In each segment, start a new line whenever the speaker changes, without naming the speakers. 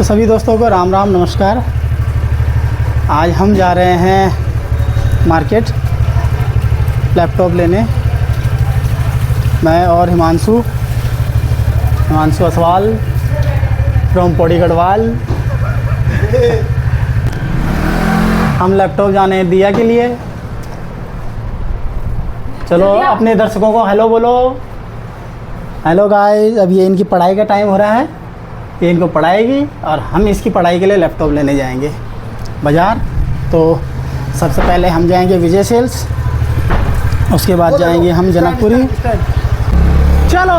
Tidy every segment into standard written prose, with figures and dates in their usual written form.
तो सभी दोस्तों को राम राम नमस्कार। आज हम जा रहे हैं मार्केट लैपटॉप लेने। मैं और हिमांशु असवाल फ्रॉम पौड़ी गढ़वाल। हम लैपटॉप जाने हैं दिया के लिए। चलो अपने दर्शकों को हेलो बोलो। हेलो गाइस, अब ये इनकी पढ़ाई का टाइम हो रहा है। ये इनको पढ़ाएगी और हम इसकी पढ़ाई के लिए लैपटॉप लेने जाएंगे बाज़ार। तो सबसे पहले हम जाएंगे विजय सेल्स, उसके बाद जाएंगे हम जनकपुरी। चलो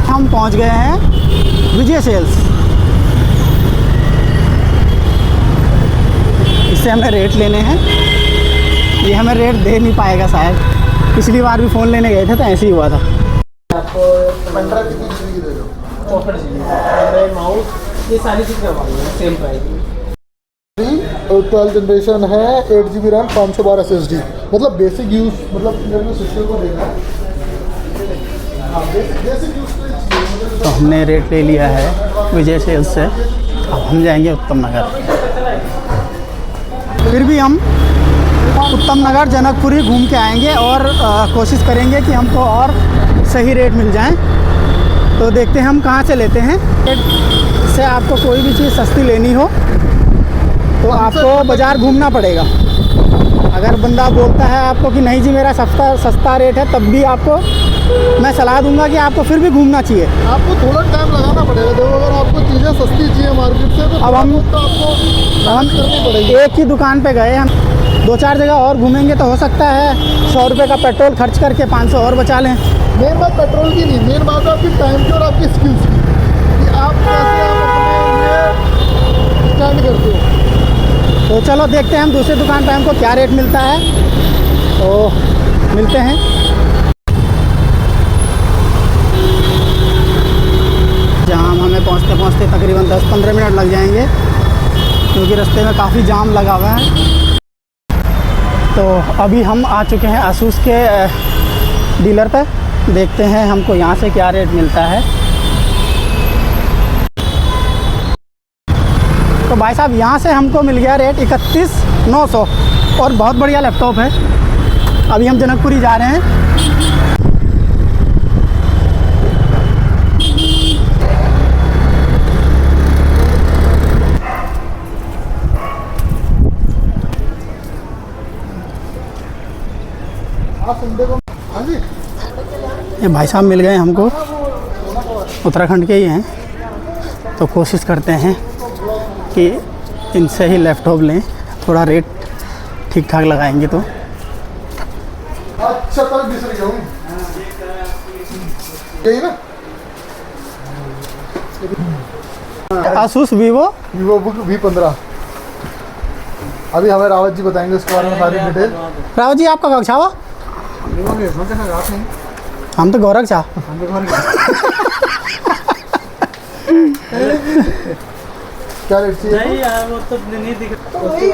हम पहुंच गए हैं विजय सेल्स। इससे हमें रेट लेने हैं। ये हमें रेट दे नहीं पाएगा शायद। पिछली बार भी फ़ोन लेने गए थे तो ऐसे ही हुआ था।
आपको 15 की दे दो। 64 GB माउस, ये सारी चीज़ करवाएंगे सेम प्राइस में। 12 जनरेशन है, 8 GB रैम, 512 SSD। मतलब बेसिक यूज़, मतलब जब सिस्टम को देखा बेसिक यूज़।
तो हमने रेट ले लिया है विजय सेल्स से। अब हम जाएंगे उत्तम नगर। फिर भी हम उत्तम नगर जनकपुरी घूम के आएंगे और कोशिश करेंगे कि हमको और सही रेट मिल जाएं। तो देखते हैं हम कहाँ से लेते हैं। रेट से आपको कोई भी चीज़ सस्ती लेनी हो तो आपको बाज़ार घूमना पड़ेगा। अगर बंदा बोलता है आपको कि नहीं जी मेरा सस्ता रेट है, तब भी आपको मैं सलाह दूंगा कि आपको फिर भी घूमना चाहिए।
आपको थोड़ा टाइम लगाना पड़ेगा। देखो अगर आपको चीज़ें सस्ती चाहिए मार्केट से तो
अब हम
आपको करनी पड़ेगी।
एक ही दुकान पे गए, हम 2-4 जगह और घूमेंगे तो हो सकता है 100 रुपये का पेट्रोल खर्च करके 500 और बचा लें।
मेन बात पेट्रोल की नहीं, मेन बात है आपकी टाइम की और आपकी स्किल्स की कि आप कैसे आप अपने स्टैंड करते हो।
तो चलो देखते हैं हम दूसरी दुकान पे हमको क्या रेट मिलता है। तो मिलते हैं। जहाँ हमें पहुँचते तकरीबन 10-15 मिनट लग जाएंगे, क्योंकि रास्ते में काफ़ी जाम लगा हुआ है। तो अभी हम आ चुके हैं आसूस के डीलर पे। देखते हैं हमको यहाँ से क्या रेट मिलता है। तो भाई साहब यहाँ से हमको मिल गया रेट 31,900 और बहुत बढ़िया लैपटॉप है। अभी हम जनकपुरी जा रहे हैं। ये भाई साहब मिल गए हमको, उत्तराखंड के ही हैं। तो कोशिश करते हैं कि इनसे ही लैपटॉप लें, थोड़ा रेट ठीक ठाक लगाएंगे तो।
अच्छा तब बिसर गया हूँ यही ना।
Asus Vivo
V15। अभी हमें रावत जी बताएंगे उसके बारे में सारी डिटेल।
रावत जी आपका कक्षा हुआ? हम तो गौरव चाह।
क्या रेट चाहिए?
नहीं यार वो तो नहीं दिख।
तो ये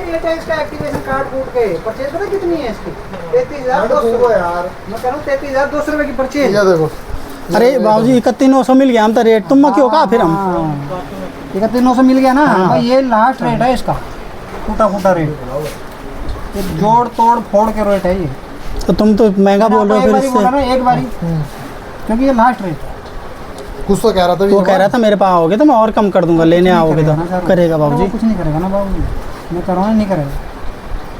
रेट है इसका एक्टिवेशन कार्ड कूट के। परचेज पता कितनी है इसकी? 33,200
यार।
मैं कह रहा हूँ 33,200 रुपये की परचेज।
ये देखो।
अरे बाबू जी 31,900 मिल गया हम तो रेट। तुम क्यों कहा फिर हम
31,900 मिल गया ना। भाई ये लास्ट रेट है इसका, टूटा रेट। ये जोड़ तोड़ फोड़ के रेट है ये।
तो तुम तो महंगा बोल रहे हो फिर इससे।
एक बारी क्योंकि ये लास्ट रेट है।
कुछ तो कह रहा था।
वो कह रहा था मेरे पास आओगे तो मैं और कम कर दूंगा, लेने आओगे तो करेगा बाबू जी।
कुछ नहीं करेगा ना बाबू जी, मैं कर रहा हूँ नहीं करेगा।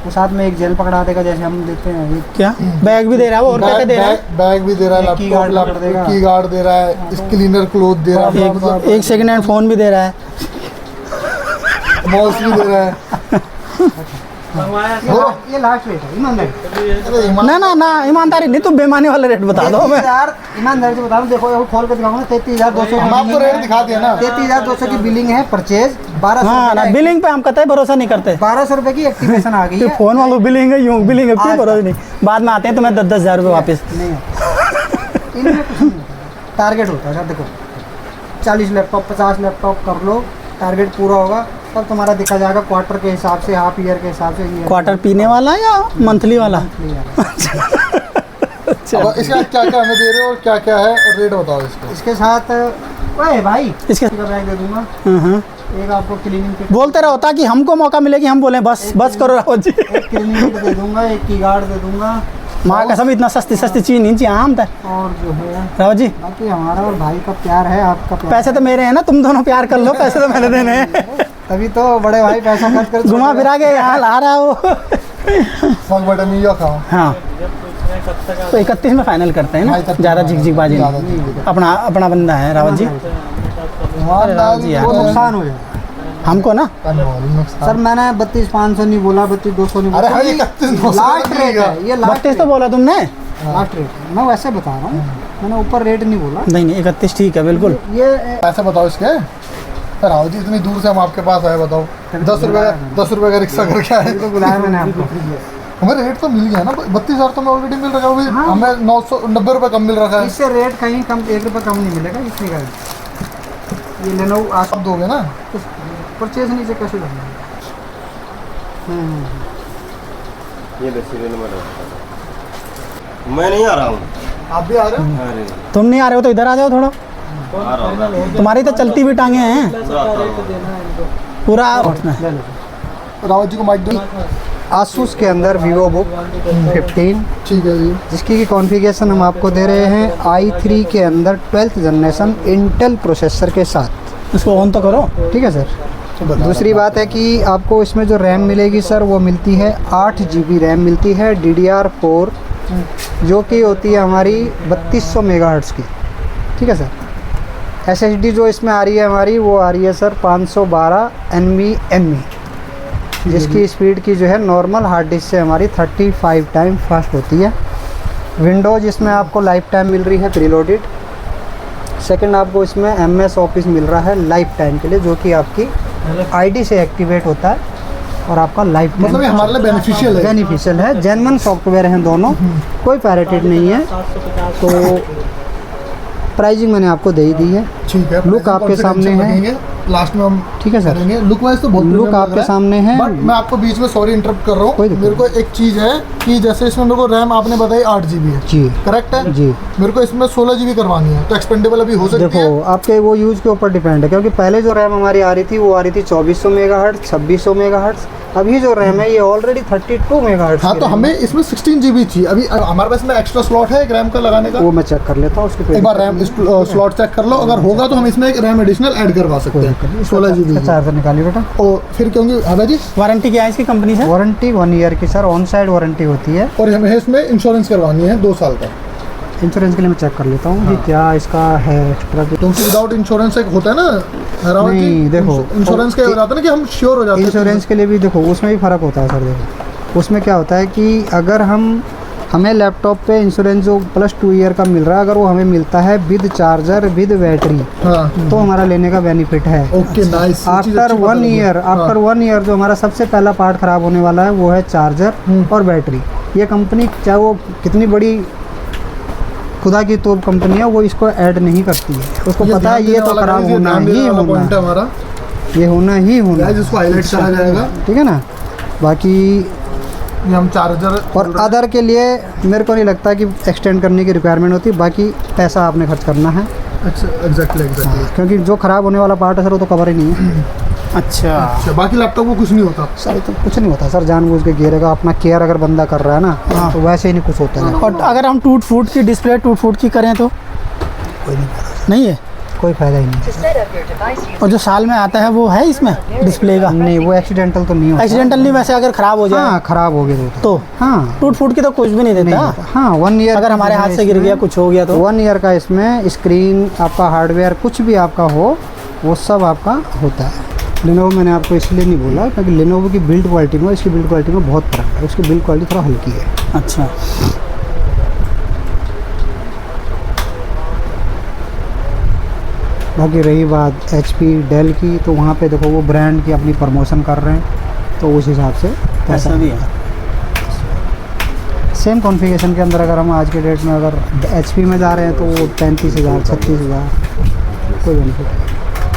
वो साथ में एक जेल पकड़ा देगा जैसे हम देते हैं।
क्या बैग भी दे रहा है वो? और क्या दे रहा है?
बैग भी दे रहा है, की गार्ड दे रहा है, क्लीनर क्लोथ दे रहा है,
एक सेकेंड हैंड फ़ोन भी दे रहा है,
माउस भी दे रहा है।
ये लास्ट रेट है ईमानदारी।
ना ईमानदारी नहीं, तुम बेईमानी वाला रेट बता दो। मैं
ईमानदारी से बता रहा हूँ। देखो ये खोल के दिखाऊंगा। 33,200
हम आपको रेट दिखा दिया ना।
33,200 की बिलिंग है। परचेज 1200।
हाँ ना, बिलिंग पे हम कतई भरोसा नहीं करते।
1200 रुपये की एक्टिवेशन आ गई है।
फोन वालों बिलिंग है, यूँ बिलिंग है, कोई भरोसा नहीं। बाद में आते हैं तुम्हें 10-10 हज़ार रुपये वापस।
नहीं इनमें कुछ नहीं टारगेट होता है। देखो 40 लैपटॉप 50 लैपटॉप कर लो, टारगेट पूरा होगा तब तुम्हारा दिखा जाएगा क्वार्टर के हिसाब से, हाफ ईयर के हिसाब से।
क्वार्टर पीने वाला या मंथली वाला? अच्छा
अब इसका क्या क्या हमें दे रहे हो और क्या क्या है और रेट बताओ इसका।
इसके साथ ओए भाई
इसके
का बैग दे दूंगा,
हाँ
एक आपको क्लीनिंग किट,
बोलते रहो ताकि हमको मौका मिले कि हम बोले बस बस करो राहुल जी।
एक क्लीनिंग किट दे दूंगा, एक की गार्ड दे दूंगा,
माँ कसम इतना सस्ती सस्ती चीज नहीं चाहिए आम था
और जो है
राहुल जी।
बाकी हमारा और भाई का प्यार है, आपका प्यार
पैसे तो मेरे हैं ना, तुम दोनों प्यार कर लो, पैसे तो मैंने देने हैं।
तभी तो बड़े भाई पैसा खर्च कर
घुमा फिरा के यहाँ ला रहा हो।
फक बटन ये खाओ।
हाँ तो 31 में फाइनल करते हैं ना, ज़्यादा झिकझिकबाजी नहीं। अपना अपना बंदा है रावत जी।
अरे
राहुल जी
वो
यार,
नुकसान हो जाए
हमको ना
सर, मैंने 32,500 नहीं बोला, 32,200 नहीं
अरे
बोला,
हाँ, ये 31,200
लास्ट रेट है, ये लास्ट
32 तो बोला तुमने।
लास्ट रेट है। मैं वैसे बता रहा हूँ, मैंने ऊपर रेट नहीं बोला।
नहीं नहीं 31 ठीक है बिल्कुल।
ये
पैसे बताओ इसके। राहुल जी इतनी दूर से हम आपके पास आए, बताओ 10 रुपए का रिक्शा करके आए।
तो बुलाया मैंने आपको।
हमें रेट तो मिल गया ना, 32,000 तो हमें ऑलरेडी मिल रहा है,
हाँ।
हमें 990 रुपये कम मिल रहा है।
इससे रेट कहीं कम, 1 रुपये कम नहीं मिलेगा इतनी का। ये लेनो आज
आप दोगे ना?
परचेज नीचे कैसे करना
ये लो सीरियल नंबर है। मैं नहीं आ रहा हूँ।
आप भी आ रहे हो?
अरे
तुम नहीं आ रहे हो तो इधर आ जाओ थोड़ा,
आ रहा हूँ।
तुम्हारी तो चलती भी टांगे हैं पूरा।
रावत जी को माइक दो।
आसूस के अंदर वीवो बुक 15,
ठीक है जी।
जिसकी की कॉन्फ़िगरेशन हम आपको दे रहे हैं i3 के अंदर 12th जनरेशन इंटेल प्रोसेसर के साथ।
इसको ऑन तो करो।
ठीक है सर। दूसरी बात है कि आपको इसमें जो रैम मिलेगी सर, वो मिलती है 8 GB रैम मिलती है DDR4, जो कि होती है हमारी 3200 मेगाहर्ट्ज़ की। ठीक है सर। SSD जो इसमें आ रही है हमारी, वो आ रही है सर 512 NVMe, जिसकी स्पीड की जो है नॉर्मल हार्ड डिस्क से हमारी 35 टाइम फास्ट होती है। विंडोज़ इसमें आपको लाइफ टाइम मिल रही है प्रीलोडेड। सेकंड, आपको इसमें MS ऑफिस मिल रहा है लाइफ टाइम के लिए, जो कि आपकी ID से एक्टिवेट होता है और आपका लाइफ
मतलब ये हमारे लिए बेनिफिशियल है।
जेन्युइन सॉफ्टवेयर हैं दोनों, कोई पैरेटेड नहीं है। तो प्राइसिंग मैंने आपको दे ही दी है।
ठीक है।
लुक आपके सामने है।
लास्ट में हम
ठीक है सर।
करेंगे। लुक वाइज तो बहुत
लुक
प्रीमियम लग
आपके
रहा है।
सामने है।
बट मैं आपको बीच में सॉरी इंटरप्ट कर रहा
कोई
हूँ।
दिक्कत
मेरे को एक चीज़ है कि जैसे इसमें मेरे को रैम आपने बताई 8 GB है,
जी
करेक्ट है?
जी।
मेरे को इसमें 16 GB करवानी है, तो एक्सपेंडेबल अभी हो सकती है?
देखो, आपके वो यूज़ के ऊपर डिपेंड है, क्योंकि पहले जो रैम हमारी आ रही थी वो आ रही थी 2400 मेगाहर्ट्ज़, 2600 मेगाहर्ट्ज़। अभी जो रैम है ये ऑलरेडी 32 मेगाहर्ट्ज़।
हाँ, तो हमें इसमें 16 GB थी। अभी हमारे पास में एक्स्ट्रा स्लॉट है एक रैम का लगाने का।
वो मैं चेक कर लेता हूँ उसकी।
एक बार रैम स्लॉट चेक कर लो, अगर होगा तो हम इसमें एक रैम एडिशनल ऐड करवा सकते हैं। 16 GB।
चार्जर निकालिए बेटा।
और फिर क्योंकि हाँ जी,
वारंटी क्या है इसकी कंपनी से?
वारंटी 1 ईयर की सर, ऑन साइड वारंटी होती है।
और हमें इसमें इंश्योरेंस करवानी है 2 साल का।
इंश्योरेंस के लिए मैं चेक कर लेता हूँ कि क्या इसका है एक्स्ट्रा।
क्योंकि विदाउट इंश्योरेंस एक होता है ना रावत जी,
नहीं, देखो,
इंश्योरेंस के हो जाता है ना कि हम श्योर हो जाते हैं।
इंश्योरेंस के लिए भी देखो उसमें भी फ़र्क होता है सर। देखो उसमें क्या होता है कि अगर हमें लैपटॉप पे इंश्योरेंस जो +2 ईयर का मिल रहा है, अगर वो हमें मिलता है विद चार्जर विद बैटरी,
हाँ,
तो हमारा लेने का बेनिफिट है।
Okay nice.
आफ्टर 1 ईयर जो हमारा सबसे पहला पार्ट ख़राब होने वाला है वो है चार्जर और बैटरी। ये कंपनी चाहे वो कितनी बड़ी खुदा की तोप कंपनी है, वो इसको ऐड नहीं करती है। उसको पता है ये तो खराब होना ही होना,
हमारा
ये होना ही होना।
इसको हाईलाइट करा जाएगा।
ठीक है ना। बाकी
ये हम चार्जर
और अदर के लिए मेरे को नहीं लगता कि एक्सटेंड करने की रिक्वायरमेंट होती। बाकी पैसा आपने खर्च करना है,
एग्जैक्टली
क्योंकि जो ख़राब होने वाला पार्ट है सर वो तो कवर ही नहीं है।
अच्छा
बाकी लैपटॉप को कुछ नहीं होता
सर, तो कुछ नहीं होता सर, जानबूझ के गिरेगा। अपना केयर अगर बंदा कर रहा है ना, तो वैसे ही नहीं कुछ होता है।
और अगर हम टूट फूट की डिस्प्ले टूट फूट की करें तो
कोई नहीं फायदा,
नहीं है?
कोई फ़ायदा ही नहीं।
और जो साल में आता है वो है इसमें डिस्प्ले का?
नहीं, वो एक्सीडेंटल तो नहीं होता।
एक्सीडेंटल नहीं, वैसे अगर ख़राब हो जाए
हाँ, ख़राब हो गया
तो
हाँ,
टूट फूट की तो कुछ भी नहीं देता।
हाँ 1 ईयर
अगर हमारे हाथ से गिर गया कुछ हो गया तो
1 ईयर का इसमें स्क्रीन आपका हार्डवेयर कुछ भी आपका हो, वो सब आपका होता है। लेनोवो मैंने आपको इसलिए नहीं बोला क्योंकि लेनोवो की बिल्ड क्वालिटी में इसकी बिल्ड क्वालिटी में बहुत फ़र्क है। उसकी बिल्ड क्वालिटी थोड़ा हल्की है।
अच्छा।
बाकी रही बात HP डेल की, तो वहाँ पे देखो वो ब्रांड की अपनी प्रमोशन कर रहे हैं, तो उस हिसाब से
ऐसा भी है।
सेम कॉन्फ़िगरेशन के अंदर अगर हम आज के डेट में अगर HP में जा रहे हैं तो वो 35,000 36,000 कोई बेनिफिट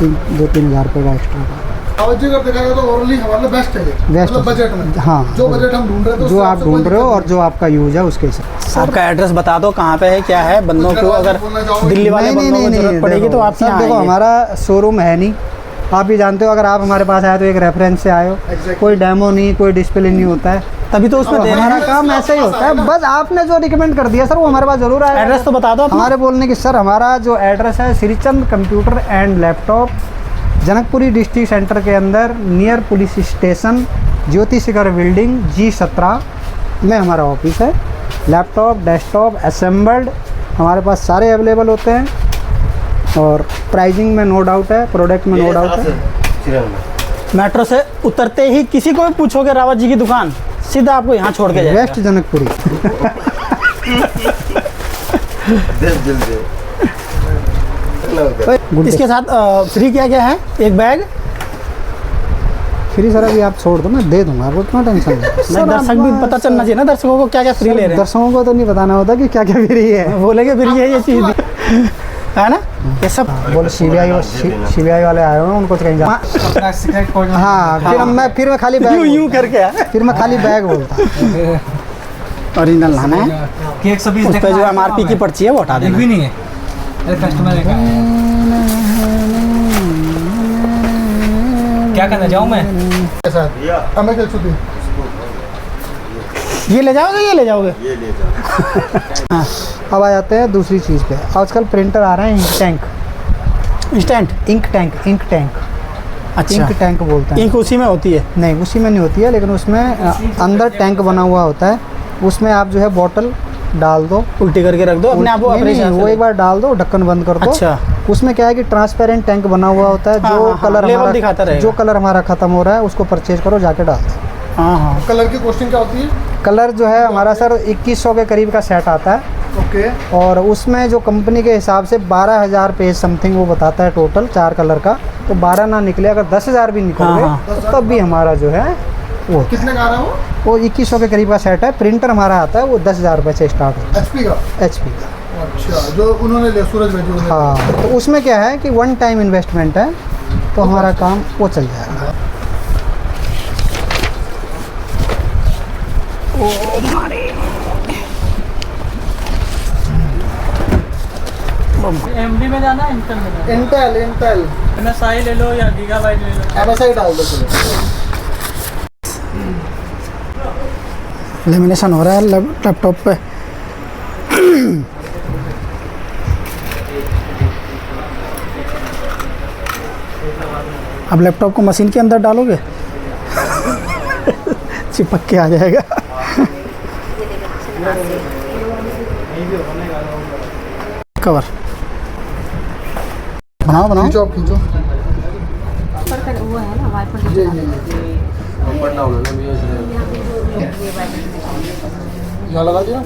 नहीं, 2-3 हज़ार रुपये का एक्स्ट्रा का।
तवज्जो कर दिखाएगा तो ओवरऑली हमारे लिए बेस्ट है ये,
बेस्ट
मतलब बजट में।
हाँ,
जो बजट हम ढूंढ रहे हैं तो
जो आप ढूंढ रहे हो और जो आपका यूज है उसके हिसाब।
आपका एड्रेस बता दो कहाँ पे है, क्या है, बंदों को अगर दिल्ली वाले बंदों को जरूरत पड़ेगी तो आप
सर
यहाँ
देखो
आएंगे।
हमारा शोरूम है नहीं, आप ही जानते हो, अगर आप हमारे पास आए तो एक रेफरेंस से आए हो, कोई डेमो नहीं, कोई डिस्प्ले नहीं होता है,
तभी तो उसमें दे रहे
हमारा
हैं।
काम ऐसा ही होता है। बस आपने जो रिकमेंड कर दिया सर वो हमारे पास जरूर आएगा।
एड्रेस तो बता दो अपना।
हमारे बोलने की सर हमारा जो एड्रेस है Shrichand computer and laptop, Janakpuri district centre के अंदर नियर पुलिस स्टेशन, ज्योति शिखर बिल्डिंग G17 में हमारा ऑफिस है। लैपटॉप, डेस्कटॉप, असेंबल्ड हमारे पास सारे अवेलेबल होते हैं और प्राइसिंग में नो डाउट है, प्रोडक्ट में नो डाउट है।
मेट्रो से उतरते ही किसी को भी पूछोगे रावत जी की दुकान, सीधा आपको यहाँ छोड़ के जाएगा।
वेस्ट जनकपुरी।
इसके साथ फ्री क्या क्या है? एक बैग।
फ्री सर अभी आप छोड़ दो, मैं दे दूंगा आपको, क्यों टेंशन है।
नहीं, दर्शक भी पता चलना चाहिए ना दर्शकों को क्या क्या फ्री ले रहे हैं।
दर्शकों को तो नहीं बताना होता कि क्या क्या फ्री है।
बोलेंगे फ्री है ये चीज़ है ना, ये सब।
बोले CBI वाले आए हुए हैं, उनको तो कहीं जा। हाँ, फिर मैं खाली बैग
यूं करके है।
फिर मैं खाली बैग बोलता।
ओरिजिनल लाना है, उस पर जो MRP की पर्ची है वो हटा देना।
भी नहीं है कस्टमर का। क्या करना जाऊँ मैं?
हमें क्या छुट्टी
ये ले जाओगे, ये ले जाओगे।
अब आ जाते हैं दूसरी चीज़ पे। आजकल प्रिंटर आ रहे हैं इंक टैंक, इंक टैंक
अच्छा,
इंक टैंक बोलते हैं।
इंक उसी में होती है?
नहीं, उसी में नहीं होती है, लेकिन उसमें अंदर टैंक बना हुआ होता है। उसमें आप जो है बोतल डाल दो,
उल्टी करके रख दो अपने आप, वो
नहीं,
अपने
नहीं,
हिसाब से
वो
ले।
एक बार डाल दो, ढक्कन बंद कर दो।
अच्छा,
उसमें क्या है कि ट्रांसपेरेंट टैंक बना हुआ होता है।
हाँ,
जो
हाँ,
कलर
लेवल दिखाता रहेगा।
जो कलर हमारा ख़त्म हो रहा है उसको परचेज करो, जाके डाल दो।
हाँ हाँ।
कलर की कॉस्टिंग क्या होती है?
कलर जो है हमारा सर 2100 के करीब का सेट आता है,
ओके,
और उसमें जो कंपनी के हिसाब से 12,000 पेज समथिंग वो बताता है टोटल 4 कलर का। तो 12 ना निकले, अगर 10,000 भी निकल गए
हाँ,
तो तब भी हमारा जो है वो
कितने का आ रहा है
वो 2100 के करीब का सेट है। प्रिंटर हमारा आता है वो 10,000 रुपये से स्टार्ट होता
HP का?
है, HP का।
अच्छा, जो उन्होंने ले सूरज भेजी उन्होंने।
हाँ, तो उसमें क्या है कि 1 टाइम इन्वेस्टमेंट है, तो हमारा काम वो चल जाएगा।
MD में जाना, इंटेल में जाना।
इंटेल
MSI ले लो या गीगाबाइट ले लो।
MSI डाल दो चलो।
लेमिनेशन हो रहा है लैपटॉप पे। अब लैपटॉप को मशीन के अंदर डालोगे चिपक के आ जाएगा। कवर बनाओ बनाओ।
खींचो, आप खींचो।
वो है ना वाइपर
ये यहाँ लगा दिया।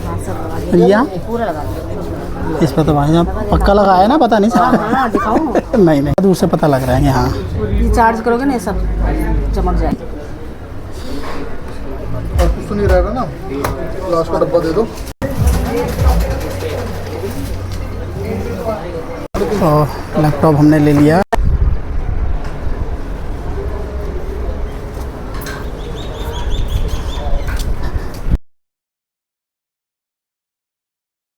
भैया
पूरा लगा दो।
इस पर तो भाई साहब पक्का लगा है ना, पता नहीं चला।
हाँ दिखाऊं?
नहीं नहीं, दूर से पता लग रहा है कि हाँ।
ये चार्ज करोगे ना ये सब चमक जाएगा।
और कुछ तो नहीं रहेगा ना, लास्ट का डब्बा दे दो।
तो लैपटॉप हमने ले लिया।